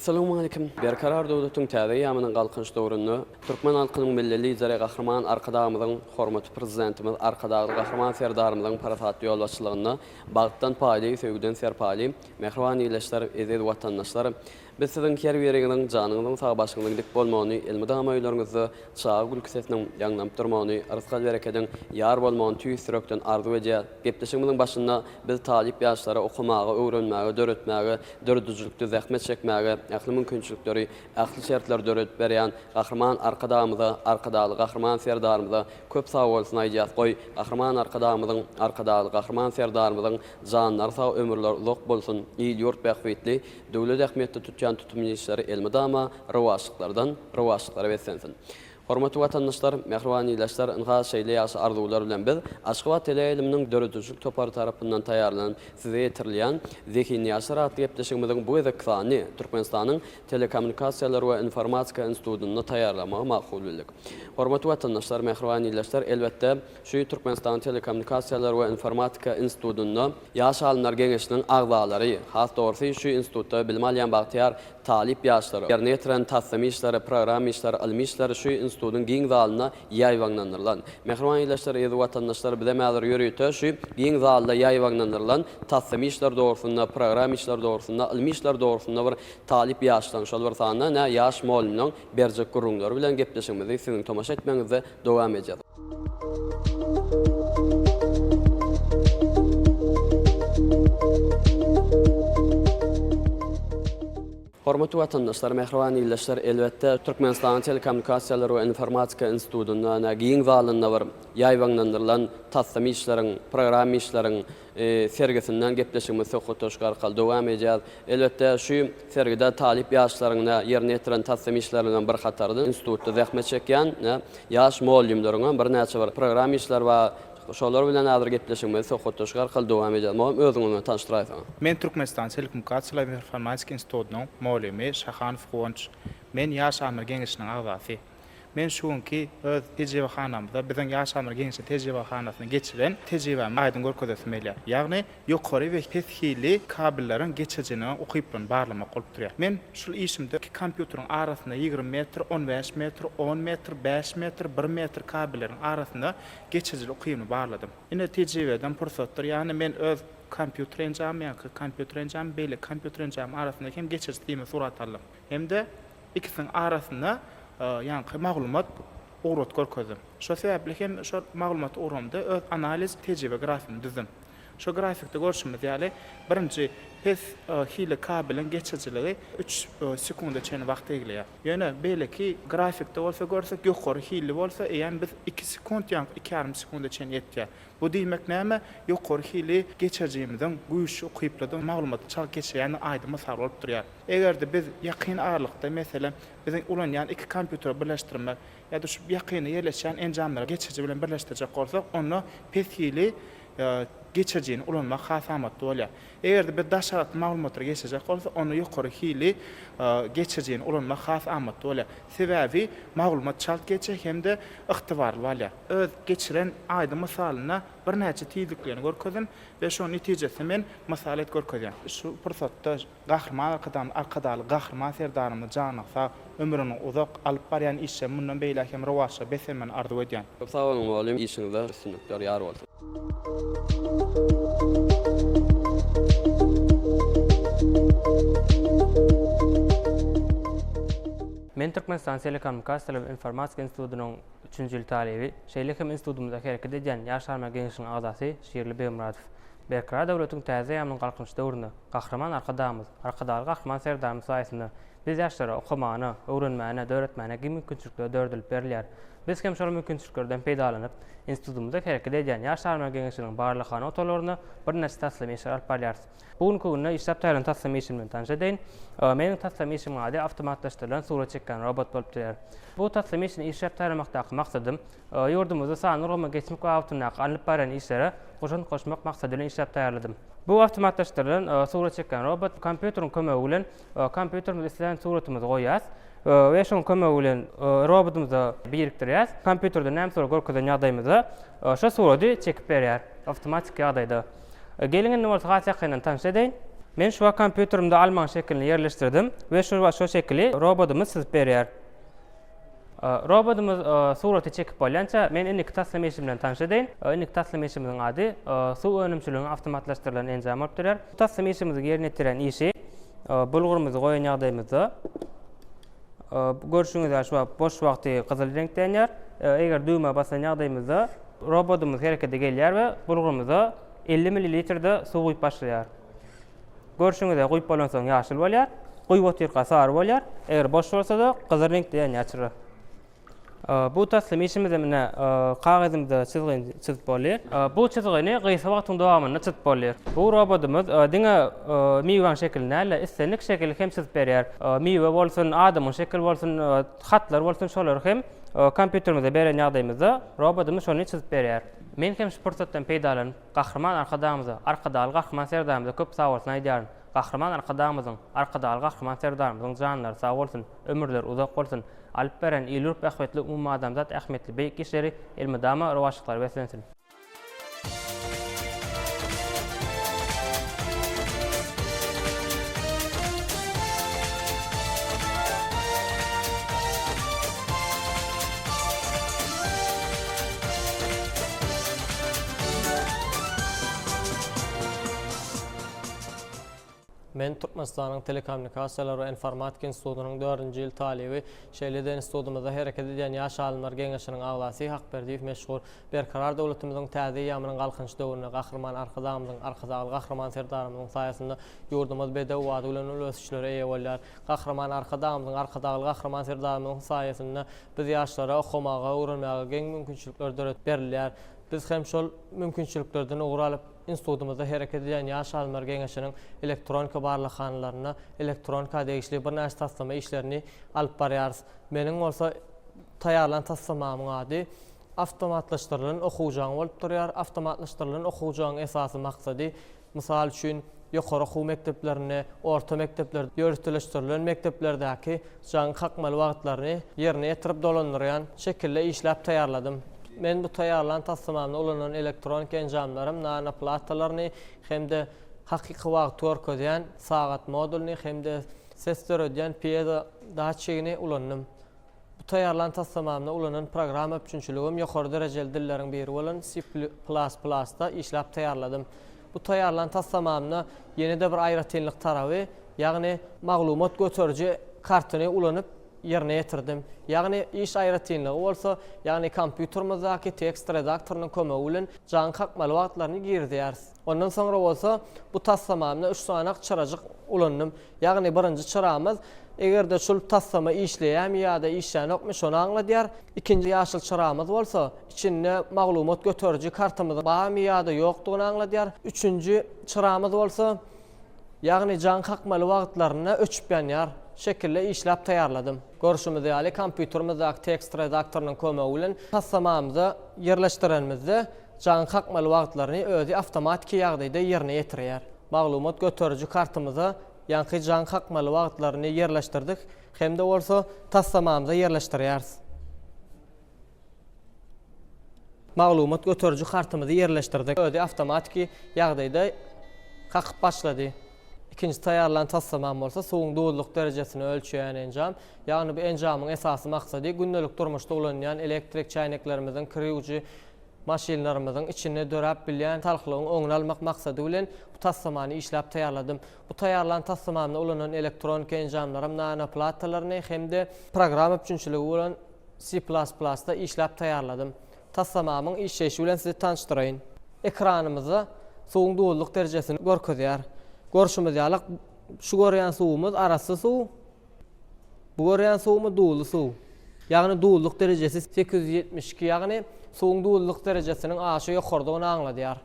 Assalamu alaykum. Berkarar dowlatyň täze ýamynyň galkynç döwründe Türkmen halkynyň milli lideri Gahraman Arkadağymyzyň hormatly prezidentimiz Arkadagy Gahraman Serdarymyzyň parafatly ýolbaşçylygyna bagtdan paýly söwgüden serpaly mehriban ýyleşler eziz watandaşlar biz siziň her biriniň janyňyzyň sag başlygynyň bolmagyny elmydam öýleриňizde çağa gülküsiniň ýaňlap durmagyny arskal bereketiň ýar bolmagyny tüýsürekden arzu edýär. Gepleşigimiziň başynda biz talip ýaşlara okumagy, öwrenmäge, döretmäge, dördüjlükde zähmet çekmäge, ähli mümkinçilikleri, ähli şertler döret berýän Gahraman Arkadağymyza, Arkadaly Gahraman Serdarymyza köp sag bolsun aýdýas goý. Gahraman Arkadağymyzyň, Arkadaly Gahraman Serdarymyzyň janlary sag ömürler uzak bolsun. Ýyl ýurt bähwetli, döwlet ähmiýetde tutýan tutumly elmydama rowaşlyklara beslensin. Hormatly watandaşlar, mehriban ýyleşler, ynga şeýle ýaşy arzuwlar bilen biz Aşgabat teleýilimiň döredüjlük topary tarapyndan taýýarlanan size ýetirilýän Zeki Niýaşar adly gepleşigimiziň bu edekany Türkmenistanyň Telekommunikasiýalar we Informatika institutyny taýýarlamagy makul bildik. Hormatly watandaşlar, mehriban ýyleşler, elbetde şu Türkmenistanyň Telekommunikasiýalar we Informatika institutyny ýaş alimler geňeşiniň agzalary, has dogry şu institutda bilim alýan bagtyar talip ýaşlary, ýerine tassamy işleri, program işleri, ilmi işleri şu institutun giň zalyna ýaýwanlandyrylan. Mehriban ýyleşler, eziz watandaşlar bize mäzir ýörüýte şu giň zalda ýaýwanlandyrylan tassamy işler dogrusynda, program işler dogrusynda, ilmi işler dogrusynda bir talip ýaşlaryň şol bir sanyna näme ýaş molumyň berjek gurulmary bilen gepleşigimizi siziň tomaşa etmeňizde dowam edýär. Hormatly watandaşlar, mehriban ýyleşler, elbetde Türkmenistanyň Telekommunikasiýalar we Informatika institutyna giň zalynda bir ýaýwanlandyrylan tassamy işleriň, program işleriň sergisinden gepleşigimiz söhbetleşik arkaly dowam edýär. Elbetde şu sergide talip ýaşlaryna ýerine ýetiren tassamy işlerinden bir hatardy institutda zähmet çekýän ýaş molumlaryň bir näçe bir program işler we şolar bilen häzir gepleşigimiz söhbetleşik arkaly dowam edýär. Muhim özüňizi tanıştyraýsaň. Men Türkmenistan Telekommunikasiýalar we Informatika institutynyň molumi Şahanow Gonç. Men ýaş amer geňeşiniň agzasy. Men şuňky öz tejribehanamda biziň ýaş amer geňeşi tejribehanasyny geçiren tejribemi aýdyn görkezmeli bilýär. Ýagny ýokary we pethili kabellerin geçijini okypyn barlamak bolup durýar. Men şu işimde iki kompýuteryň arasynda 20 metr, 15 metr, 10 metr, 5 metr, 1 metr kabellerin arasynda geçijili okypyny barladym. Ine tejribeden pursatdyr. Ýani men öz kompýuter enjamy beýle kompýuter enjamy arasynda hem geçirdiğimi surat aldım. Hem de ikisinin arasında ýa-ni maglumat ugrut görkezdim. Şo sebäpli hem şo maglumat ugrumda öz analiz tejribe grafini düzdüm. Şo grafikde görüşimiz ýaly birinji pes hile kabelin geçijiligi 3 sekunda çen wagt egleýär. Ýöne beýleki grafikde bolsa görsek ýokary hile bolsa, ýani biz 2 sekund ýa-ni 2,5 sekunda çen ýetýär. Bu diýmek näme? Ýokary hile geçirjimiziň güýçli okyplardan maglumaty çalyp geçýäni aýdy mysal bolup durýar. Egerde biz ýakyn aralykda meselem biziň ulan ýani 2 kompýuter birleşdirmek ýa-da şu ýakyny ýerleşen enjamlary geçirji bilen birleşdirjek bolsak, onu pes hile geçirjini ulanmak hasamatly bolýar. Egerde bir daşarat maglumatlar geçirjek bolsa, onu ýokary hili geçirjini ulanmak hasamatly bolýar. Sebäbi maglumat çalyp geçek hemde ygtybarly bolýar. Öz geçiren aýdy misalyna bir näçe tiýdiklerini görkezdim we şo netijesinde men masalet görkezdim. Şu pursatda Gahraman Arkadaly Gahraman Serdarymyň janyna ömrüni uzak alyp barýan işe mundan beýle hem rowaşa besemen arzu edýän. Çok sag bolun molum, işiniňizde üstünlikler ýar bolsun. Men Türkmenistan Telekommunikatsiýalary we Informatika Institutunyň 3-nji ýyl talebi, şeýlekim institutumyzda hereket edýän ýaşarma geňişiniň agzasy Şirli Beýmuratov. Berkara döwletiň täze ýamyň galkynç döwründe gahraman arkadamyz, arkadaly gahraman serdarymyz saýasynda biz ýaşlara okumany, öwrenmäni, döwretmäni gibi mümkinçilikler dördülip berilýär. Biz hem şol mümkinçiliklerden peýdalanyp, institutumyzda hereket edýän ýaşarma geňişiniň barlygyny otolaryny bir näçe taslim işler alyp barýarys. Bugünkü günde işlep taýlan taslim işi bilen tanış edin. Meniň taslim işim ady awtomatlaşdyrylan surat çekýän robot bolup durýar. Bu taslim işini işlep taýlamakdaky maksadym ýurdumyzda sany urma geçmek we awtomatyk alyp baran işlere goşun goşmak maksadyla işlep taýýarladym. Bu awtomatlaşdyrylan surat çekýän robot kompýuteriň kömegi bilen kompýuterimizde isleýän suratymyzy goýýas we şoň kömegi bilen robotymyzy birikdirýäs. Kompýuterde näme soraw görkezýän ýagdaýymyzda şo suraty çekip berýär awtomatik ýagdaýda. Gelin indi bolsa haçakyna tanış edin. Men şu kompýuterimde alman şeklini ýerleşdirdim we şu şekli robotumyz sizip berýär. Robotumyz suraty çekip bolýança men indi taslim işi bilen tanış edin. Indi taslim işimiziň ady suw önümçülüğüň awtomatlaşdyrylan enjam bolup durýar. Taslim işimizi ýerine ýetiren işi bulgurymyzy goýan ýagdaýymyzda görüşüňizde şu boş wagty gyzyl reňkdenýär. Eger düýme basan ýagdaýymyzda robotumyz herekete gelýär we bulgurymyzy 50 ml suw guýup başlaýar. Görüşüňizde guýup bolan soň ýaşyl bolýar, guýup otyrka sary bolýar. Eger boş bolsa da gyzyl reňkde ýaşyr. Bu taslim işimizde mine kagazymyzda çizip bolýar. Bu çizgini gysy wagtyň dowamyny çizip bolýar. Bu robotumyz diňe miýwaň şeklinde äle istenlik şekilde hem çizip berýär. Miýwe bolsun, adamyň şekli bolsun, hatlar bolsun şolary hem kompýuterimizde beren ýagdaýymyzda robotumyz şonu çizip berýär. Men hem şu pursatdan peýdalanyp gahraman arkadamyzy, arkadaly gahraman serdarymyzy köp sag bolsun aýdýaryn. Gahraman arkadamyzyň, arkadaly gahraman serdarymyzyň janlary sag bolsun, ömürleri uzak bolsun. Alyp beren ýylgyp ähmetli umumy adamzat ähmetli beýik işleri ilmidama rowaşlyklar beslensin. Men Türkmenistanyň Telekommunikatsiýalary we Informatika Institutunyň 4-nji ýyl talebi, şeýleden institutumyzda hereket edýän ýaş alymlar geňişiniň agzasy Hakberdiýew meşhur berkarar döwletimiziň täze ýamynyň galkynç döwründe gahraman arkadamyzyň, arkadaly gahraman serdarymyzyň saýasynda ýurdumyz bedew wady bilen ölçüşlere eýe bolýar. Gahraman arkadamyzyň, arkadaly gahraman serdarymyzyň saýasynda biz ýaşlara okumaga, öwrenmäge geň mümkinçilikler döret berilýär. Biz hem şol mümkinçiliklerden ugur alyp institutumyzda hereket edýän ýaş alymlar geňişiniň elektronika barlykhanylaryna, elektronika degişli bir näçe taslama işlerini alyp barýarys. Meniň bolsa taýýarlan taslamamyň ady awtomatlaşdyrylan okuwjaň bolup durýar. Awtomatlaşdyrylan okuwjaň esasy maksady mysal üçin ýokary okuw mekdeplerine, orta mekdeplerde ýörütleşdirilen mekdeplerdäki jaň hakmaly wagtlaryny ýerine ýetirip dolandyrýan şekilde işläp taýýarladym. Men bu taýýarlan taslamamyny ulanan elektronik enjamlarym nana platalaryny hemde hakyky wagt görkezýän sagat modulny hemde ses törediýän piezo daçygyny ulandım. Bu taýýarlan taslamamyny ulanan program öpçünçiligim ýokary derejeli dilleriň biri bolan C++-da işläp taýýarladym. Bu taýýarlan taslamamyny ýene-de bir aýratynlyk taraby, ýagny maglumat göteriji kartyny ulanyp ýerine ýetirdim. Ýagny iş aýratynlygy bolsa, ýagny kompýuterimizdaky tekst redaktorynyň kömegi bilen jan hakmaly wagtlaryny girdýäris. Ondan soňra bolsa, bu taslamamyny 3 sanak çyrajyk ulandım. Ýagny birinji çyramyz egerde şol taslama işleýär ýa-da işlänokmy şonu aňladýar. Ikinji ýaşyl çyramyz bolsa, içinde maglumat göteriji kartymyz barmy ýa-da ýokdugyny aňladýar. Üçünji çyramyz bolsa, ýagny jan hakmaly wagtlaryna öçüp ýanýar. Şekilde işläp taýýarladym. Görüşümizde ýaly kompýuterimizdaky tekst redaktorynyň kömegi bilen taslamamyzy ýerleşdirenmizde jan hakmaly wagtlaryny özi awtomatik ýagdaýda ýerine ýetirýär. Maglumat göteriji kartymyza ýa-da jan hakmaly wagtlaryny ýerleşdirdik. Hemde bolsa taslamamyza ýerleşdirýäris. Maglumat göteriji kartymyzy ýerleşdirdik. Özi awtomatik ýagdaýda hakyp başlady. İkinci taýýarlan taslamam bolsa suwuň dowluk derejesini ölçýän enjam. Ýagny bu enjamyň esasy maksady gündelik durmuşda ulanýan elektrik çaýnaklarymyzyň kirýüji maşinlarymyzyň içine dörap bilýän talkylygyň öňüne almak maksady bilen bu tassamany işläp taýýarladym. Bu taýýarlanan tassamanyna ulanan elektronik enjamlarym nanoplatalarny hemde program üçinçiligi bolan C++'da işläp taýýarladym. Tassamamyň işleşi bilen sizi tanıştyrayyn. Ekranymyza soğuň dowulluk derejesini görkezýär. Görüşimiz ýalyk şu görýän suwumuz arasy suw. Bu görýän suwumuz dowully suw. Ýagny dowulluk derejesi 872, ýagny soğuň dowulluk derejesiniň aşy ýokardygyny aňladýar.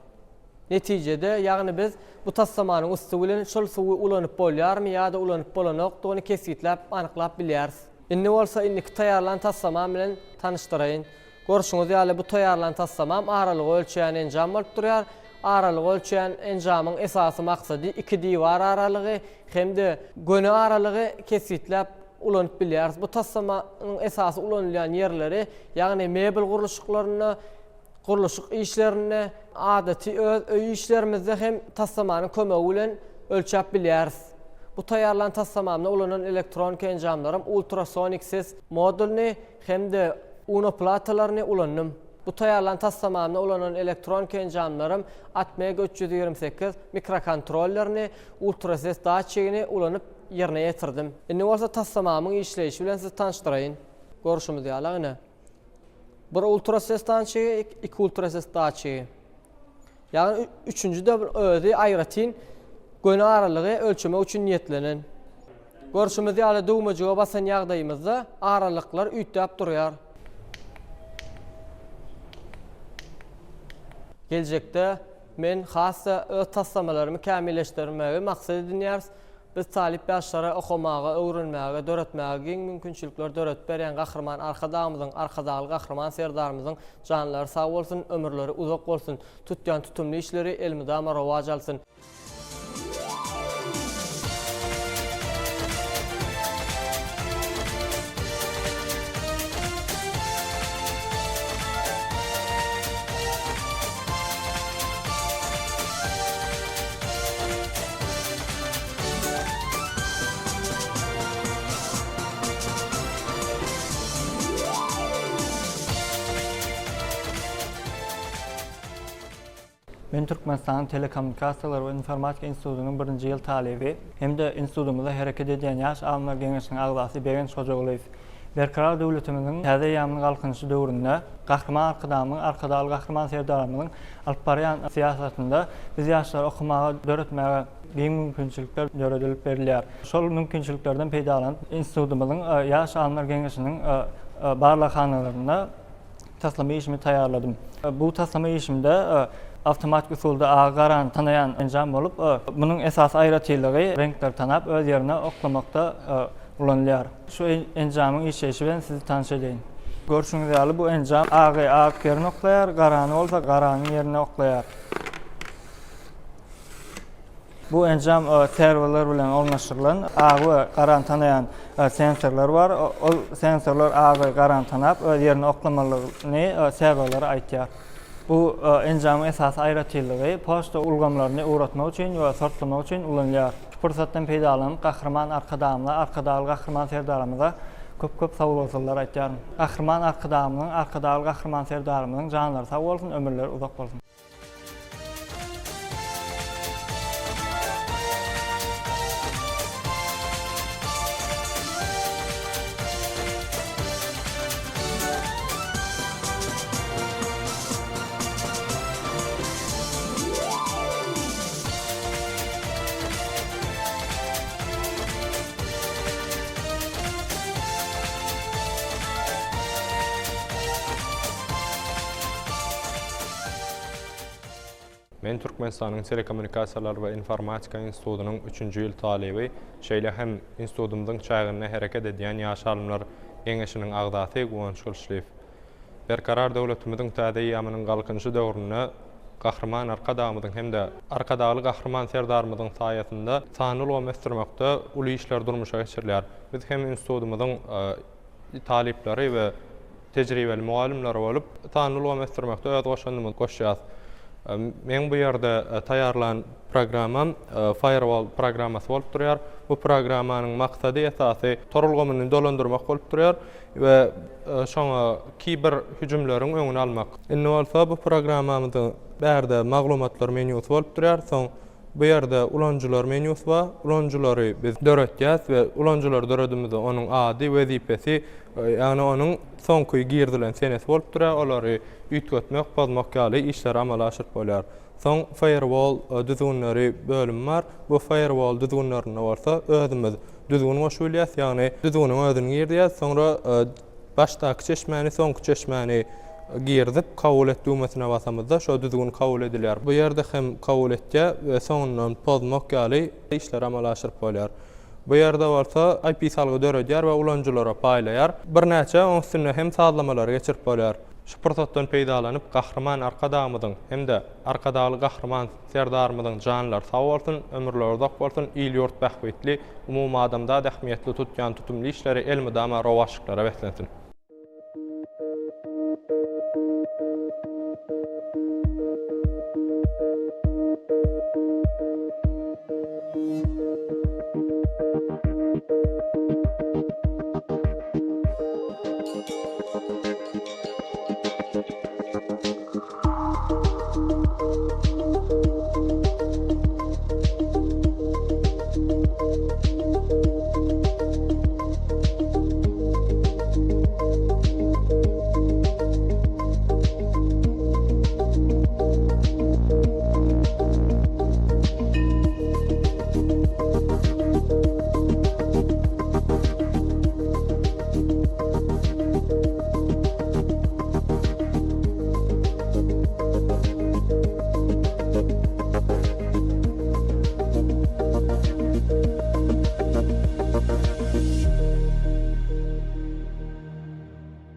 Netijede ýagny biz bu tassamanyň üstü bilen şol suwy ulanyp bolýarmy ýa-da ulanyp bolanokdygyny kesitlep anyklap bilýäris. Indi bolsa indiki taýýarlanan tassamam bilen tanıştyrayyn. Görüşüňiz ýaly bu taýýarlanan tassamam aralygy ölçeýän enjam bolup durýar. Aralygy ölçeýän enjamyň esasy maksady iki diýwar aralygy hemde göne aralygy kesitlep ulanyp bilýäris. Bu tassamanyň esasy ulanylýan ýerleri, ýagny mebel guruluşyklaryna, guruluşyk işlerine, adaty öý işlerimizde hem tassamanyň kömegi bilen ölçäp bilýäris. Bu taýýarlanan tassamamda ulanan elektronik enjamlarym ultrasonik ses modulny hemde unoplatalarny ulannym. Bu taýýarlanan tassamamda ulanan elektronik enjamlarym ATmega328 mikrokontrollerini, ultrases daçygini ulanyp ýerine ýetirdim. Indi bolsa tassamamyň işleýişi bilen sizi tanıştyrayyn. Görüşimiz ýaly. Bir ultrases daçygy, iki ultrases daçygy. Ýagny üçüncü de özi aýratyn göne aralygy ölçemek üçin niýetlenen. Görüşimiz ýaly dowmagyga basan ýagdaýymyzda aralyklar üýtdäp durýar. Gelecekde men hassa öz tassamalarymy kämilleşdirmegi maksat edinýäris. Biz talip ýaşlara okumaga, öwrenmäge, döretmäge giň mümkinçilikler döret berýän gahrman arkadagymyzyň, arkadagy gahrman serdarymyzyň janlary sag bolsun, ömürleri uzak bolsun, tutýan tutumly işleri elmydama rowaj alsyn. Men Türkmenistan Telekommunikatsiýalar we Informatika institutynyň 1-nji ýyl talibi, hemde institutymyzda hereket edýän ýaş alymlar geňeşiniň agzasy Begen Şojagulyw. Berkarar döwletimiziň täze ýamyny galkynşy döwründe gahrman arkadamyň, arkadaly gahrman serdarymyň alyp barýan siýasatynda biz ýaşlar okumaga, döretmäge giň mümkinçilikler ýöredilip berilýär. Şol mümkinçiliklerden peýdalanyp institutymyzyň ýaş alymlar geňeşiniň barlyk hanalaryna taslama işimi taýýarladym. Bu taslama işimde avtomatik usulda agaran tanayan enjam bolup, bunun esas aýratyldygy renkler tanap öz ýerine oklamakda ulanylýar. Şu enjamyň işleýişi bilen sizi tanış edeyim. Görüşüňiz ýaly bu enjam agy ýerine oklaýar, garany bolsa garanyň ýerine oklaýar. Bu enjam serverler bilen ornaşdyrylan, agy garan tanayan sensorlar bar. O sensorlar agy garan tanap öz ýerine oklamalygyny serverlere aýtýar. Bu enjamyň esasy aýratyldygy poçta ulgamlaryny öwretmek üçin we sortlamak üçin ulanýar. Bu pursatdan peýdalanyp gahrman arkadamlar, arkadaly gahrman serdarymyza köp sowgalalar aýtýar. Gahrman arkadamyň, arkadaly gahrman serdarymyň janlary sag bolsun, ömürleri uzak bolsun. Men Türkmenistanyň Telekommunikatsiýalar we Informatika institutynyň 3-nji ýyl talibi, şeýle hem institutymyzyň çaýgyna hereket edýän ýaş alymlar geňeşiniň agzasy Guwan Şulşliw. Berkarar döwletimiziň täze ýamynyň galkynşy döwründe gahrman arkadamyzyň hemde arkadaly gahrman serdarymyzyň saýasynda sanyl we mestirmekde uly işler durmuşa geçirilýär. Biz hem institutymyzyň talipleri we tejribeli muallimler bolup sanyl we mestirmekde öz goşanymyzy goşýar. Men bu ýerde taýarlan programam Firewall programmasy bolup durýar. Bu programmanyň maksady esasy torulgamyny dolandyrmak bolup durýar we şoňa kiber hüjümleriň öňüni almak. Indi bolsa bu programmamyzyň bärde maglumatlar menüsü bolup durýar. Soň bu ýerde ulanjylar menüsü bar. Ulanjylary biz döretýäs we ulanjylar döredimizde onuň ady, wezipesi, ýani onuň soňky girdilen senesi bolup durýar. Olary üýtgetmek, pozmak ýaly işler amal aşyryp bolýar. Soň firewall düzgünleri bölüm bar. Bu firewall düzgünlerini bolsa özümiz düzgün goşulýas, ýani düzgüniň özüni girdiýäs, soňra başdaky çeşmäni, soňky çeşmäni girdip kabul et düğmesine basamızda şo düzgün kabul edilýär. Bu ýerde hem kabul etýär we soňundan pozmak ýaly işler amal aşyryp bolýar. Bu ýerde bolsa IP salgy döredýär we ulanjylara paýlaýar. Bir näçe oň üstüne hem sazlamalar geçirip bolýar. Şu prosesden peýdalanyp gahrman arkadagymyzyň hem-de arkadagy gahrman serdarmyzyň janlar sag bolsun, ömürleri uzak bolsun, ýyl ýurt bähbetli, umumy adamda ähmiýetli tutýan tutumly işleri elmydama rowaşyklara wetlensin.